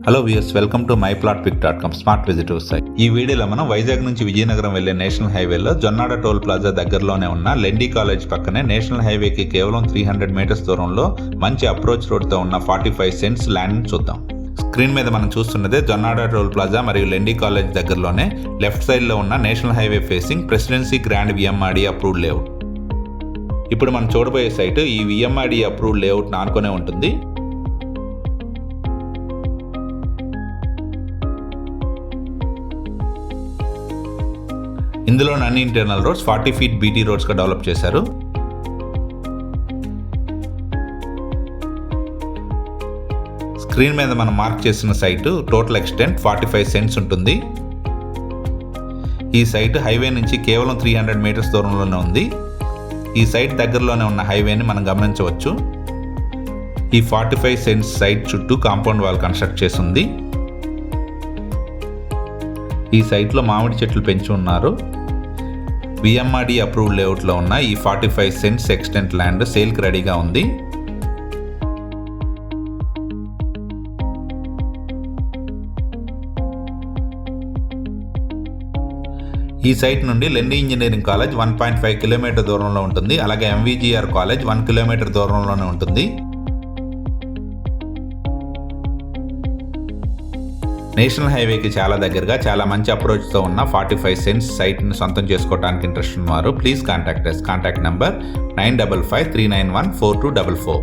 Hello viewers, welcome to myplotpic.com smart visitor site. ఈ వీడియోలో మనం వైజాగ్ నుంచి విజయనగరం వెళ్లే నేషనల్ హైవేలో జొన్నాడ టోల్ ప్లాజా దగ్గరలోనే ఉన్న లెండి కాలేజ్ పక్కనే నేషనల్ హైవేకి కేవలం 300 మీటర్స్ దూరంలో మంచి అప్రోచ్ రోడ్తో ఉన్న 45 సెంట్స్ ల్యాండ్ చూద్దాం. స్క్రీన్ మీద మనం చూస్తున్నదే జొన్నాడ టోల్ ప్లాజా మరియు లెండి కాలేజ్ దగ్గరలోనే లెఫ్ట్ సైడ్లో ఉన్న national highway facing presidency grand VMRD approved layout. ఇప్పుడు మనం చూడబోయే సైట్ ఈ విఎంఆర్డీ అప్రూవ్డ్ లేఅవుట్ను ఆనుకునే ఉంటుంది. ఇందులో అన్ని ఇంటర్నల్ రోడ్స్ 40 ఫీట్ బీటీ రోడ్స్గా డెవలప్ చేశారు. స్క్రీన్ మీద మనం మార్క్ చేసిన సైటు టోటల్ ఎక్స్టెంట్ 45 సెంట్స్ ఉంటుంది. ఈ సైట్ హైవే నుంచి కేవలం 300 మీటర్స్ దూరంలోనే ఉంది. ఈ సైట్ దగ్గరలోనే ఉన్న హైవేని మనం గమనించవచ్చు. ఈ 45 సెంట్స్ సైట్ చుట్టూ కాంపౌండ్ వాల్ కన్స్ట్రక్ట్ చేసి ఉంది. ఈ సైట్లో మామిడి చెట్లు పెంచి ఉన్నారు. విఎంఆర్డీ అప్రూవ్డ్ లేఅవుట్లో ఉన్న ఈ 45 సెంట్స్ ఎక్స్టెంట్ ల్యాండ్ సేల్కి రెడీగా ఉంది. ఈ సైట్ నుండి లెండి ఇంజనీరింగ్ కాలేజ్ 1.5 కిలోమీటర్ దూరంలో ఉంటుంది. అలాగే ఎంవిజిఆర్ కాలేజ్ 1 కిలోమీటర్ దూరంలోనే ఉంటుంది. నేషనల్ హైవేకి చాలా దగ్గరగా చాలా మంచి అప్రోచ్తో ఉన్న 45 సెంట్స్ సైట్ని సొంతం చేసుకోవడానికి ఇంట్రెస్ట్ ఉన్నవారు ప్లీజ్ కాంటాక్ట్ నెంబర్ 9553914244.